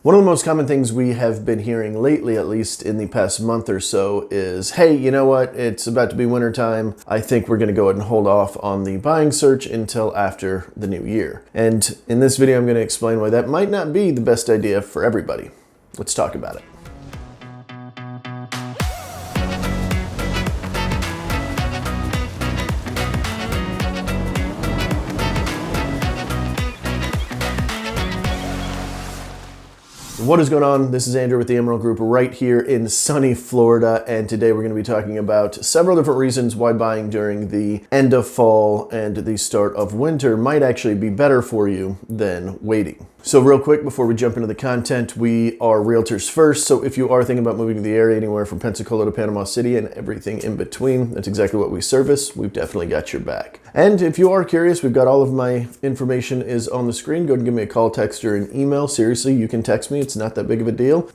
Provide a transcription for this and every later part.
One of the most common things we have been hearing lately, at least in the past month or so, is, hey, you know what? It's about to be wintertime. I think we're going to go ahead and hold off on the buying search until after the new year. And in this video, I'm going to explain why that might not be the best idea for everybody. Let's talk about it. What is going on? This is Andrew with the Emerald Group right here in sunny Florida, and today we're going to be talking about several different reasons why buying during the end of fall and the start of winter might actually be better for you than waiting. So real quick before we jump into the content, we are realtors first, so if you are thinking about moving to the area anywhere from Pensacola to Panama City and everything in between, that's exactly what we service. We've definitely got your back. And if you are curious, we've got all of my information is on the screen. Go ahead and give me a call, text, or an email. Seriously, you can text me. It's not that big of a deal.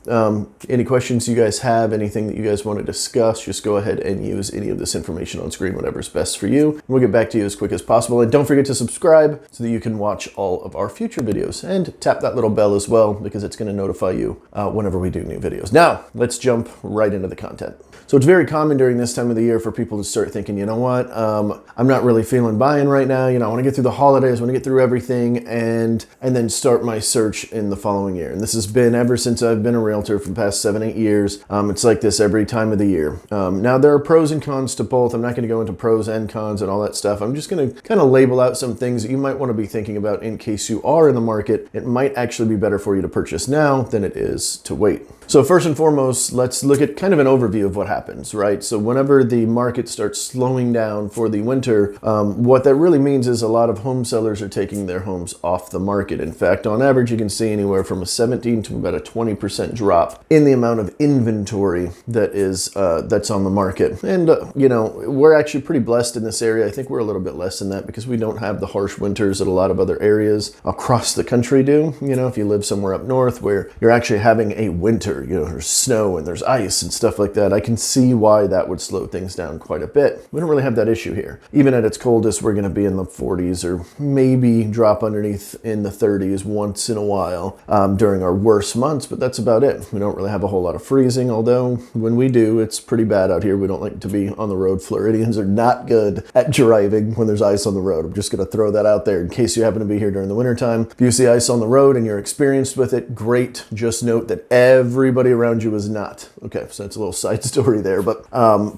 Any questions you guys have, anything that you guys want to discuss, just go ahead and use any of this information on screen, whatever's best for you. We'll get back to you as quick as possible. And don't forget to subscribe so that you can watch all of our future videos, and tap that little bell as well, because it's going to notify you whenever we do new videos. Now, let's jump right into the content. So it's very common during this time of the year for people to start thinking, you know what, I'm not really feeling buying right now. You know, I want to get through the holidays, I want to get through everything, and then start my search in the following year. And this has been ever since I've been a realtor for the past 7-8 years. It's like this every time of the year. Now, there are pros and cons to both. I'm not going to go into pros and cons and all that stuff. I'm just going to kind of label out some things that you might want to be thinking about in case you are in the market. It might actually be better for you to purchase now than it is to wait. So first and foremost, let's look at kind of an overview of what happens, right? So whenever the market starts slowing down for the winter, what that really means is a lot of home sellers are taking their homes off the market. In fact, on average, you can see anywhere from a 17 to about a 20% drop in the amount of inventory that is that's on the market. And you know, we're actually pretty blessed in this area. I think we're a little bit less than that because we don't have the harsh winters that a lot of other areas across the country do. You know, if you live somewhere up north where you're actually having a winter, you know, there's snow and there's ice and stuff like that, I can see why that would slow things down quite a bit. We don't really have that issue here. Even at its coldest, we're going to be in the 40s or maybe drop underneath in the 30s once in a while during our worst months, but that's about it. We don't really have a whole lot of freezing, although when we do, it's pretty bad out here. We don't like to be on the road. Floridians are not good at driving when there's ice on the road. I'm just going to throw that out there in case you happen to be here during the wintertime. If you see ice on the road and you're experienced with it, great. Just note that everybody around you is not. Okay, so that's a little side story there, but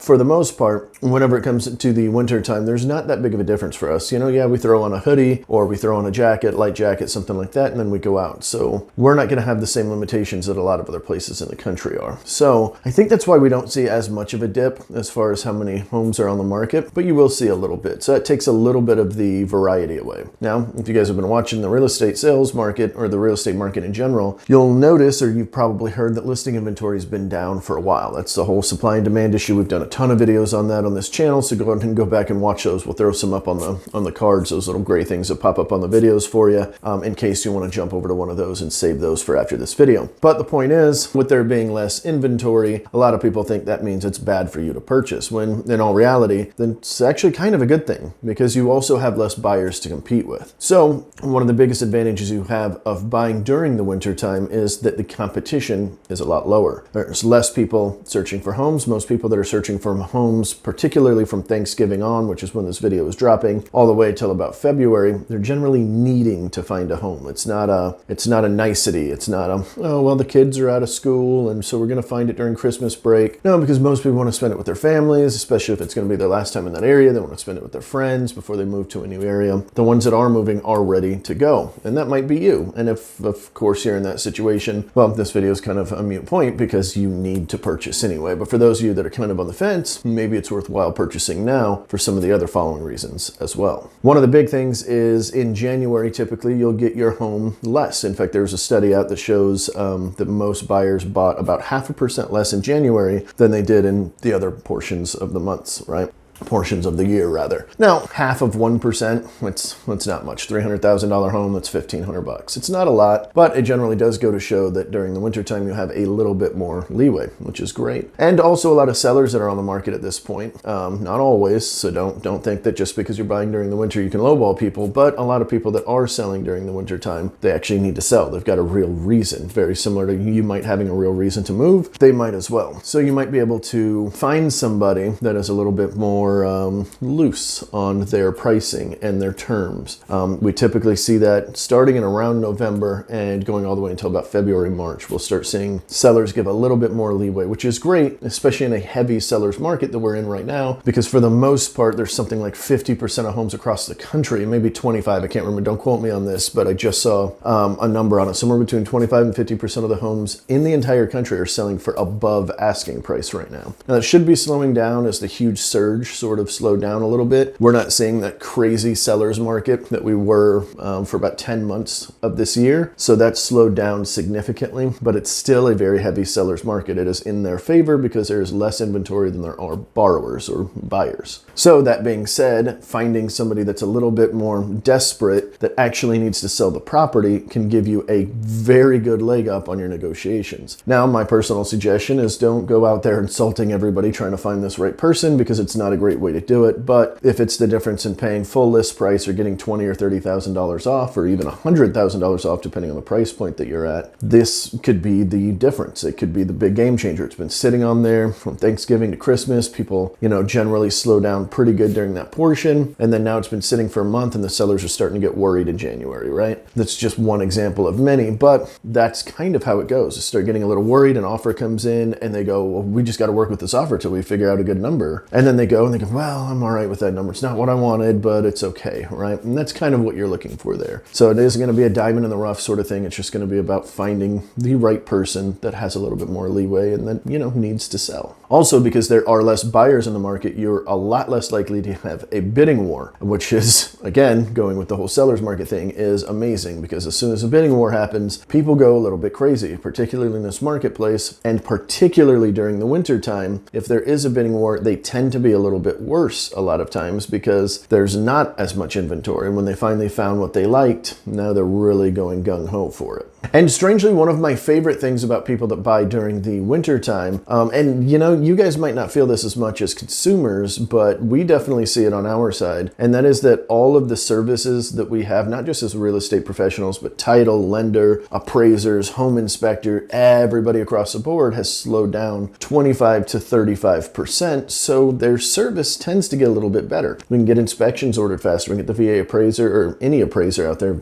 for the most part, whenever it comes to the winter time, there's not that big of a difference for us. You know, yeah, we throw on a hoodie or we throw on a jacket, light jacket, something like that, and then we go out. So we're not going to have the same limitations that a lot of other places in the country are. So I think that's why we don't see as much of a dip as far as how many homes are on the market, but you will see a little bit. So that takes a little bit of the variety away. Now, if you guys have been watching the real estate sales market or the real estate market in general, you'll notice, or you've probably heard, that listing inventory has been down for a while. That's the whole supply and demand issue. We've done a ton of videos on that on this channel, so go ahead and go back and watch those. We'll throw some up on the cards, those little gray things that pop up on the videos for you, in case you want to jump over to one of those and save those for after this video. But the point is, with there being less inventory, a lot of people think that means it's bad for you to purchase, when in all reality, then it's actually kind of a good thing, because you also have less buyers to compete with. So one of the biggest advantages you have of buying during the winter time is that the competition is a lot lower. There's less people searching for homes. Most people that are searching for homes, particularly from Thanksgiving on, which is when this video is dropping, all the way till about February, they're generally needing to find a home. It's not a nicety. It's not oh, well, the kids are out of school and so we're going to find it during Christmas break. No, because most people want to spend it with their families, especially if it's going to be their last time in that area. They want to spend it with their friends before they move to a new area. The ones that are moving are ready to go, and that might be you. And if, of course, you're in that situation, well, this video is kind of a mute point because you need to purchase anyway. But for those of you that are kind of on the fence, maybe it's worthwhile purchasing now for some of the other following reasons as well. One of the big things is in January, typically you'll get your home less. In fact, there's a study out that shows that most buyers bought about 0.5% less in January than they did in the other portions of the months, right? portions of the year rather. Now, half of 1%, it's not much. $300,000 home, that's $1,500. It's not a lot, but it generally does go to show that during the wintertime you have a little bit more leeway, which is great. And also a lot of sellers that are on the market at this point. Not always, so don't think that just because you're buying during the winter you can lowball people, but a lot of people that are selling during the wintertime, they actually need to sell. They've got a real reason, very similar to you might having a real reason to move, they might as well. So you might be able to find somebody that is a little bit more loose on their pricing and their terms. We typically see that starting in around November and going all the way until about February, March. We'll start seeing sellers give a little bit more leeway, which is great, especially in a heavy seller's market that we're in right now, because for the most part, there's something like 50% of homes across the country, maybe 25, I can't remember, don't quote me on this, but I just saw a number on it. Somewhere between 25 and 50% of the homes in the entire country are selling for above asking price right now. Now, that should be slowing down as the huge surge sort of slowed down a little bit. We're not seeing that crazy seller's market that we were for about 10 months of this year. So that's slowed down significantly, but it's still a very heavy seller's market. It is in their favor because there is less inventory than there are borrowers or buyers. So that being said, finding somebody that's a little bit more desperate that actually needs to sell the property can give you a very good leg up on your negotiations. Now, my personal suggestion is don't go out there insulting everybody trying to find this right person, because it's not a great way to do it. But if it's the difference in paying full list price or getting $20,000 or $30,000 off, or even $100,000 off, depending on the price point that you're at, this could be the difference. It could be the big game changer. It's been sitting on there from Thanksgiving to Christmas. People, generally slow down pretty good during that portion. And then now it's been sitting for a month and the sellers are starting to get worried in January, right? That's just one example of many, but that's kind of how it goes. They start getting a little worried, an offer comes in and they go, well, we just got to work with this offer till we figure out a good number. And then they go and they go, well, I'm all right with that number. It's not what I wanted, but it's okay, right? And that's kind of what you're looking for there. So it isn't going to be a diamond in the rough sort of thing. It's just going to be about finding the right person that has a little bit more leeway and that, needs to sell. Also, because there are less buyers in the market, you're a lot less likely to have a bidding war, which is, again, going with the whole seller's market thing, is amazing, because as soon as a bidding war happens, people go a little bit crazy, particularly in this marketplace, and particularly during the winter time. If there is a bidding war, they tend to be a little bit worse a lot of times because there's not as much inventory. And when they finally found what they liked, now they're really going gung-ho for it. And strangely, one of my favorite things about people that buy during the winter time, and you guys might not feel this as much as consumers, but we definitely see it on our side, and that is that all of the services that we have, not just as real estate professionals, but title, lender, appraisers, home inspector, everybody across the board has slowed down 25 to 35%, so their service tends to get a little bit better. We can get inspections ordered faster, we can get the VA appraiser, or any appraiser out there,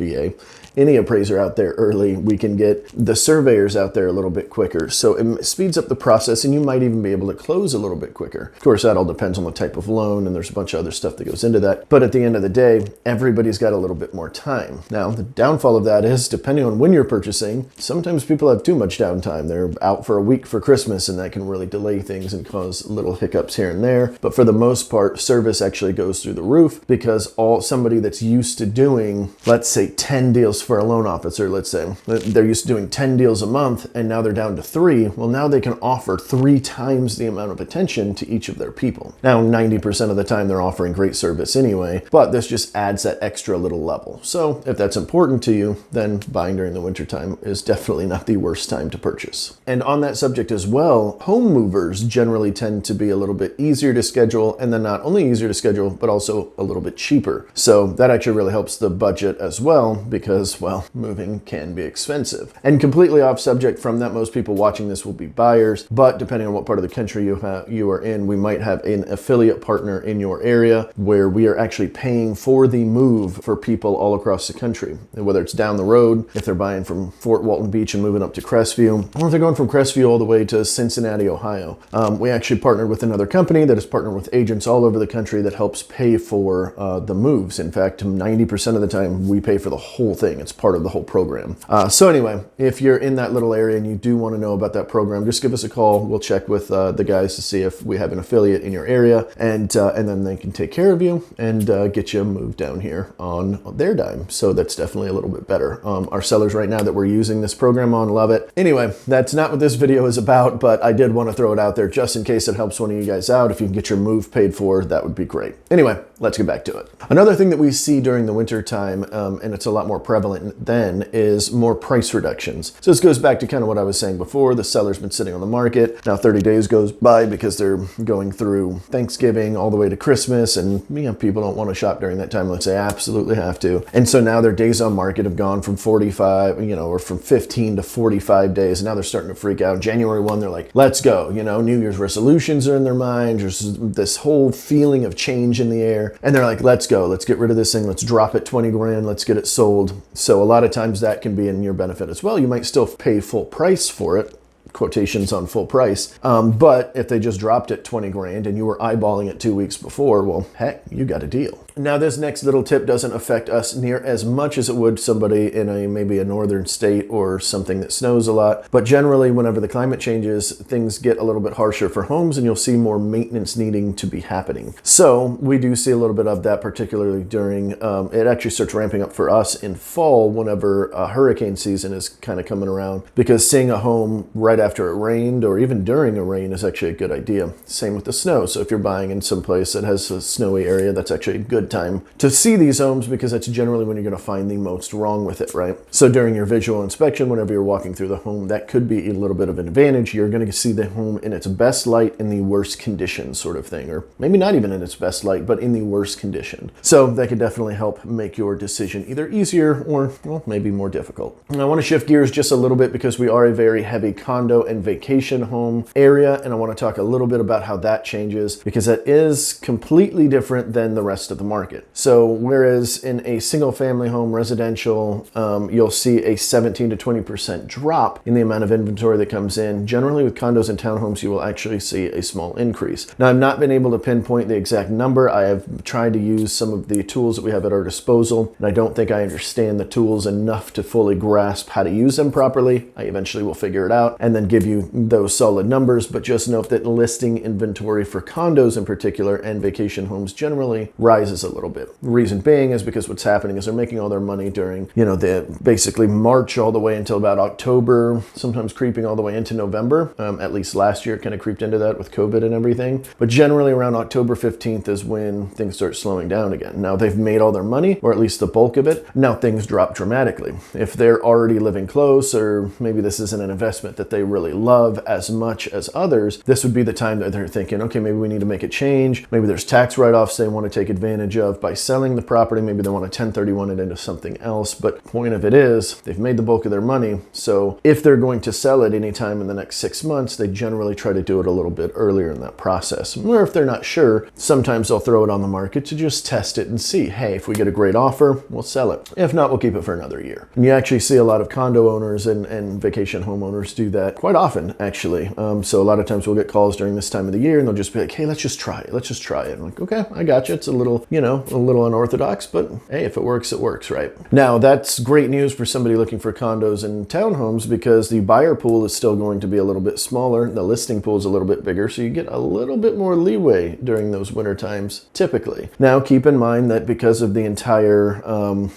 any appraiser out there early. We can get the surveyors out there a little bit quicker. So it speeds up the process, and you might even be able to close a little bit quicker. Of course, that all depends on the type of loan, and there's a bunch of other stuff that goes into that. But at the end of the day, everybody's got a little bit more time. Now, the downfall of that is, depending on when you're purchasing, sometimes people have too much downtime. They're out for a week for Christmas, and that can really delay things and cause little hiccups here and there. But for the most part, service actually goes through the roof, because somebody that's used to doing, let's say, 10 deals for a loan officer, let's say they're used to doing 10 deals a month and now they're down to 3. Well, now they can offer 3 times the amount of attention to each of their people. Now, 90% of the time they're offering great service anyway, but this just adds that extra little level. So if that's important to you, then buying during the wintertime is definitely not the worst time to purchase. And on that subject as well, home movers generally tend to be a little bit easier to schedule, and then not only easier to schedule, but also a little bit cheaper. So that actually really helps the budget as well, because, well, moving can be expensive. And completely off subject from that, most people watching this will be buyers, but depending on what part of the country you are in, we might have an affiliate partner in your area where we are actually paying for the move for people all across the country, whether it's down the road, if they're buying from Fort Walton Beach and moving up to Crestview, or if they're going from Crestview all the way to Cincinnati, Ohio. We actually partnered with another company that is partnered with agents all over the country that helps pay for the moves. In fact, 90% of the time we pay for the whole thing. It's part of the whole program. So anyway, if you're in that little area and you do want to know about that program, just give us a call. We'll check with the guys to see if we have an affiliate in your area, and then they can take care of you and get you moved down here on their dime. So that's definitely a little bit better. Our sellers right now that we're using this program on love it. Anyway, that's not what this video is about, but I did want to throw it out there just in case it helps one of you guys out. If you can get your move paid for, that would be great. Anyway, let's get back to it. Another thing that we see during the winter time, and it's a lot more prevalent then, is more price reductions. So this goes back to kind of what I was saying before. The seller's been sitting on the market. Now 30 days goes by because they're going through Thanksgiving all the way to Christmas, and people don't want to shop during that time unless they absolutely have to. And so now their days on market have gone from 45, or from 15 to 45 days. And now they're starting to freak out. January 1, they're like, let's go. New Year's resolutions are in their mind. There's this whole feeling of change in the air. And they're like, let's go. Let's get rid of this thing. Let's drop it 20 grand. Let's get it sold. So a lot of times that can be in your benefit as well. You might still pay full price for it. Quotations on full price. But if they just dropped it 20 grand and you were eyeballing it 2 weeks before, well, heck, you got a deal. Now, this next little tip doesn't affect us near as much as it would somebody in maybe a northern state or something that snows a lot. But generally, whenever the climate changes, things get a little bit harsher for homes and you'll see more maintenance needing to be happening. So we do see a little bit of that, particularly during, it actually starts ramping up for us in fall whenever hurricane season is kind of coming around, because seeing a home right after it rained or even during a rain is actually a good idea. Same with the snow. So if you're buying in some place that has a snowy area, that's actually a good time to see these homes, because that's generally when you're going to find the most wrong with it, right? So during your visual inspection, whenever you're walking through the home, that could be a little bit of an advantage. You're going to see the home in its best light in the worst condition sort of thing, or maybe not even in its best light, but in the worst condition. So that could definitely help make your decision either easier or, well, maybe more difficult. And I want to shift gears just a little bit because we are a very heavy condo and vacation home area, and I want to talk a little bit about how that changes, because that is completely different than the rest of the market. So whereas in a single family home residential, you'll see a 17 to 20% drop in the amount of inventory that comes in, generally with condos and townhomes, you will actually see a small increase. Now, I've not been able to pinpoint the exact number. I have tried to use some of the tools that we have at our disposal, and I don't think I understand the tools enough to fully grasp how to use them properly. I eventually will figure it out and then give you those solid numbers, but just note that listing inventory for condos in particular and vacation homes generally rises a little bit. The reason being is because what's happening is they're making all their money during, the basically March all the way until about October, sometimes creeping all the way into November. At least last year it kind of creeped into that with COVID and everything. But generally around October 15th is when things start slowing down again. Now they've made all their money, or at least the bulk of it. Now things drop dramatically. If they're already living close, or maybe this isn't an investment that they really love as much as others, this would be the time that they're thinking, okay, maybe we need to make a change. Maybe there's tax write-offs they want to take advantage of by selling the property. Maybe they want to 1031 it into something else. But point of it is, they've made the bulk of their money. So if they're going to sell it anytime in the next 6 months, they generally try to do it a little bit earlier in that process. Or if they're not sure, sometimes they'll throw it on the market to just test it and see, hey, if we get a great offer, we'll sell it. If not, we'll keep it for another year. And you actually see a lot of condo owners and vacation homeowners do that quite often, actually. So a lot of times we'll get calls during this time of the year and they'll just be like, hey, let's just try it. Let's just try it. I'm like, okay, I got you. It's a little, a little unorthodox, but hey, if it works, right? Now, that's great news for somebody looking for condos and townhomes, because the buyer pool is still going to be a little bit smaller. The listing pool is a little bit bigger, so you get a little bit more leeway during those winter times, typically. Now, keep in mind that because of the entire,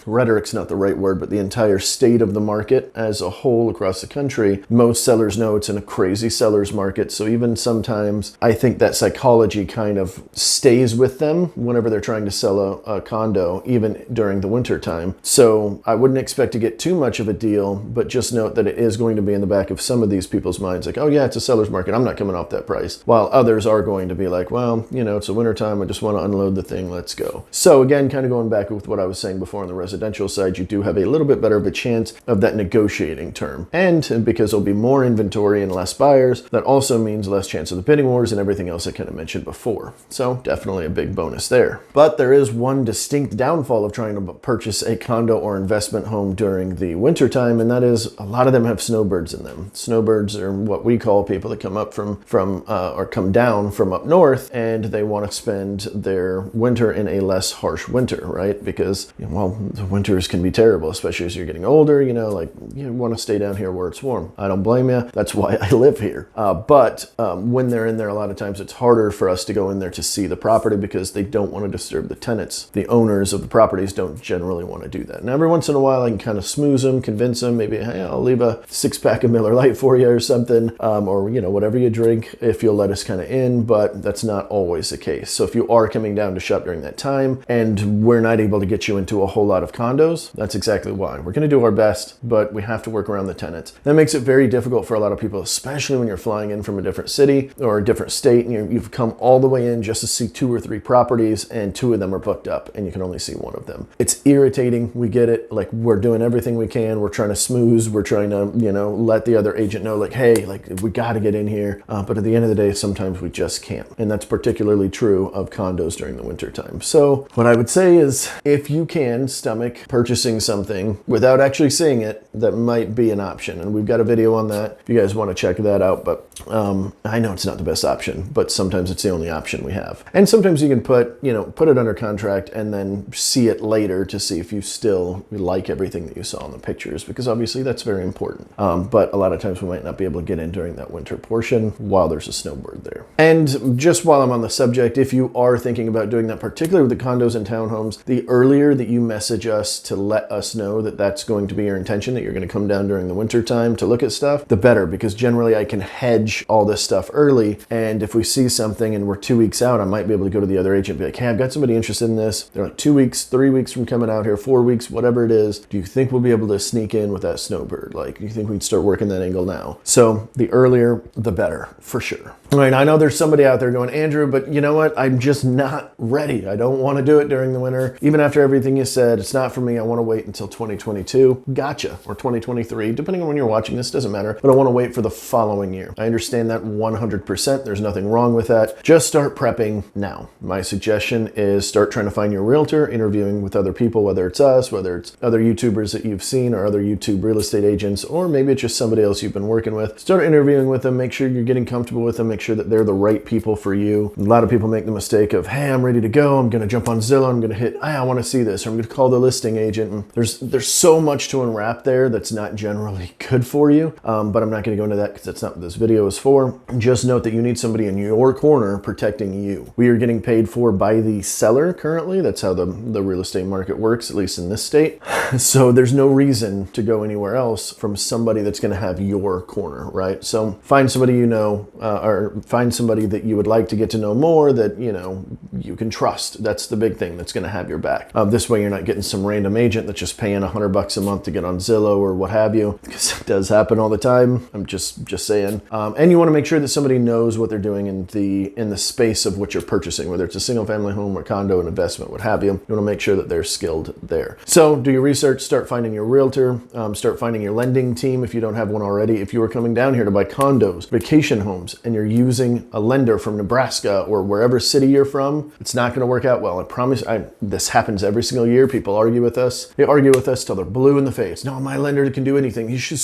rhetoric's not the right word, but the entire state of the market as a whole across the country, most sellers know it's in a crazy seller's market. So even sometimes I think that psychology kind of stays with them whenever they're trying to sell a condo, even during the winter time. So I wouldn't expect to get too much of a deal, but just note that it is going to be in the back of some of these people's minds, like, oh yeah, it's a seller's market, I'm not coming off that price. While others are going to be like, well, it's a winter time, I just want to unload the thing, let's go. So again, kind of going back with what I was saying before on the residential side, you do have a little bit better of a chance of that negotiating term. And because there'll be more inventory and less buyers, that also means less chance of the bidding wars and everything else I kind of mentioned before. So definitely a big bonus there. But there is one distinct downfall of trying to purchase a condo or investment home during the wintertime, and that is a lot of them have snowbirds in them. Snowbirds are what we call people that come up or come down from up north, and they want to spend their winter in a less harsh winter, right? Because, well, the winters can be terrible, especially as you're getting older, like you want to stay down here where it's warm. I don't blame you. That's why I live here. But when they're in there, a lot of times it's harder for us to go in there to see the property because they don't want to disturb the tenants. The owners of the properties don't generally want to do that. And every once in a while, I can kind of smooze them, convince them, maybe, hey, I'll leave a 6-pack of Miller Lite for you or something, or, whatever you drink if you'll let us kind of in, but that's not always the case. So if you are coming down to shop during that time and we're not able to get you into a whole lot of condos, that's exactly why. We're going to do our best, but we have to work around the tenants. That makes it very difficult for a lot of people, especially when you're flying in from a different city or a different state and you've come all the way in just to see 2 or 3 properties and 2 of them are booked up and you can only see 1 of them. It's irritating. We get it. Like, we're doing everything we can. We're trying to smooth. We're trying to, let the other agent know, like, hey, like, we got to get in here. But at the end of the day, sometimes we just can't. And that's particularly true of condos during the winter time. So what I would say is, if you can stomach purchasing something without actually seeing it, that might be an option. And we've got a video on that if you guys want to check that out. But I know it's not the best option, but sometimes it's the only option we have. And sometimes you can put it under contract and then see it later to see if you still like everything that you saw in the pictures, because obviously that's very important. But a lot of times we might not be able to get in during that winter portion while there's a snowbird there. And just while I'm on the subject, if you are thinking about doing that, particularly with the condos and townhomes, the earlier that you message us to let us know that that's going to be your intention, that you're going to come down during the winter time to look at stuff, the better, because generally I can hedge all this stuff early. And if we see something and we're 2 weeks out, I might be able to go to the other agent and be like, hey, I've got somebody interested in this. They're like 2 weeks, 3 weeks from coming out here, 4 weeks, whatever it is. Do you think we'll be able to sneak in with that snowbird? Like, you think we'd start working that angle now? So the earlier, the better, for sure. All right, I know there's somebody out there going, Andrew, but you know what? I'm just not ready. I don't want to do it during the winter. Even after everything you said, it's not for me. I want to wait until 2022. Gotcha. Or 2023, depending on when you're watching this, doesn't matter. But I want to wait for the following year. I understand that 100%. There's nothing wrong with that. Just start prepping now. My suggestion is start trying to find your realtor, interviewing with other people, whether it's us, whether it's other YouTubers that you've seen or other YouTube real estate agents, or maybe it's just somebody else you've been working with. Start interviewing with them. Make sure you're getting comfortable with them. Make sure that they're the right people for you. A lot of people make the mistake of, hey, I'm ready to go. I'm going to jump on Zillow. I'm going to hit, hey, I want to see this. Or I'm going to call the listing agent. And there's so much to unwrap there that's not generally good for you. But I'm not going to go into that because that's not what this video is for. Just note that you need somebody in your corner protecting you. We are getting paid for by the seller currently. That's how the real estate market works, at least in this state. So there's no reason to go anywhere else from somebody that's going to have your corner, right? So find somebody you know, or find somebody that you would like to get to know more, that you can trust. That's the big thing that's going to have your back. This way you're not getting some random agent that's just paying $100 a month to get on Zillow or what have you, because it does happen all the time. I'm just saying. And you want to make sure that somebody knows what they're doing in the space of what you're purchasing, whether it's a single family home or condo, an investment, what have you. You want to make sure that they're skilled there. So do your research, start finding your realtor, start finding your lending team if you don't have one already. If you are coming down here to buy condos, vacation homes, and you're using a lender from Nebraska or wherever city you're from, it's not going to work out well. I promise. This happens every single year. People argue with us. They argue with us till they're blue in the face. No, my lender can do anything. She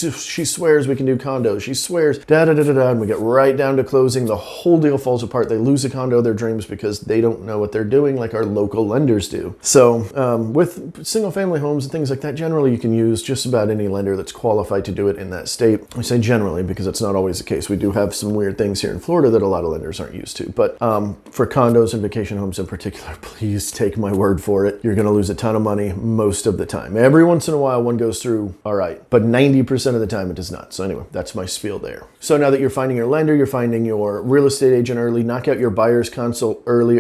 swears we can do condos. She swears, and we get right down to closing. The whole deal falls apart. They lose a condo of their dreams because they don't know what they're doing like our local lenders do. So with single family homes and things like that, generally you can use just about any lender that's qualified to do it in that state. I say generally because it's not always the case. We do have some weird things here in Florida that a lot of lenders aren't used to. But for condos and vacation homes in particular, please take my word for it. You're going to lose a ton of money most of the time. Every once in a while one goes through all right, but 90% of the time it does not. So anyway, that's my spiel there. So now that you're finding your lender, you're finding your real estate agent early, knock out your buyer's consult early.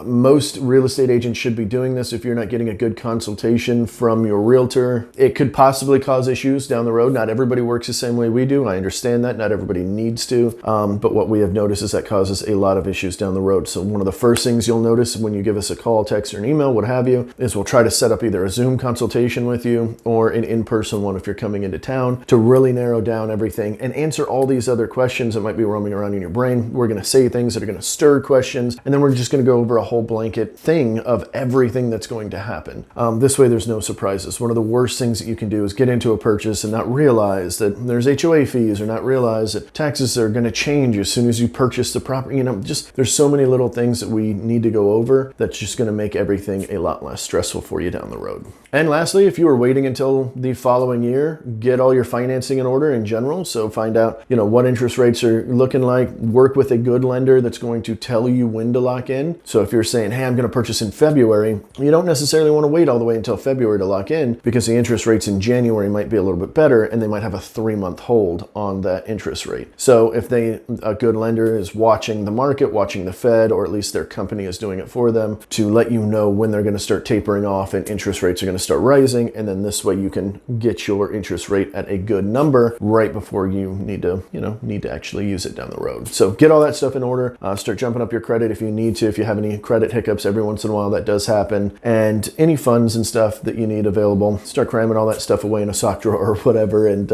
Most real estate agents should be doing this. If you're not getting a good consultation from your realtor, it could possibly cause issues down the road. Not everybody works the same way we do. I understand that. Not everybody needs to. But what we have noticed is that causes a lot of issues down the road. So one of the first things you'll notice when you give us a call, text, or an email, what have you, is we'll try to set up either a Zoom consultation with you or an in-person one if you're coming into town to really narrow down everything and answer all these other questions that might be roaming around in your brain. We're going to say things that are going to stir questions, and then we're just going to go over a whole blanket thing of everything that's going to happen. This way there's no surprises. One of the worst things that you can do is get into a purchase and not realize that there's HOA fees, or not realize that taxes are going to change as soon as you purchase the property. You know, just there's so many little things that we need to go over that's just going to make everything a lot less stressful for you down the road. And lastly, if you were waiting until the following year, get all your financing in order in general. So find out, you know, what interest rates are looking like. Work with a good lender that's going to tell you when to lock in. So if you're saying, hey, I'm going to purchase in February, you don't necessarily want to wait all the way until February to lock in, because the interest rates in January might be a little bit better, and they might have a 3-month hold on that interest rate. So if a good lender is watching the market, watching the Fed, or at least their company is doing it for them to let you know when they're going to start tapering off and interest rates are going to start rising, and then this way you can get your interest rate at a good number right before you need to actually use it down the road. So get all that stuff in order. Start jumping up your credit if you need to. If you have any credit hiccups, every once in a while that does happen, and any funds and stuff that you need available, start cramming all that stuff away in a sock drawer or whatever, and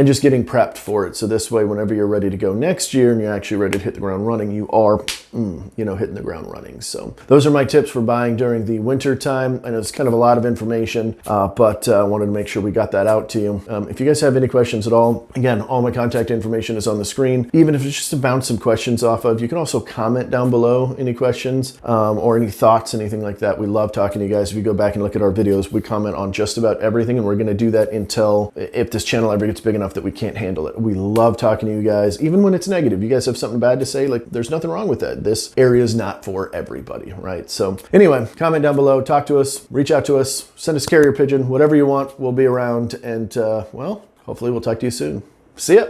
just getting prepped for it. So this way, whenever you're ready to go next year and you're actually ready to hit the ground running, you are hitting the ground running. So those are my tips for buying during the winter time. I know it's kind of a lot of information, but I wanted to make sure we got that out to you. If you guys have any questions at all, again, all my contact information is on the screen. Even if it's just to bounce some questions off of, you can also comment down below any questions or any thoughts, anything like that. We love talking to you guys. If you go back and look at our videos, we comment on just about everything, and we're going to do that until if this channel ever gets big enough that we can't handle it. We love talking to you guys, even when it's negative. You guys have something bad to say, like, there's nothing wrong with that. This area is not for everybody, right? So anyway, comment down below, talk to us, reach out to us, send us carrier pigeon, whatever you want. We'll be around, and well, hopefully we'll talk to you soon. See ya.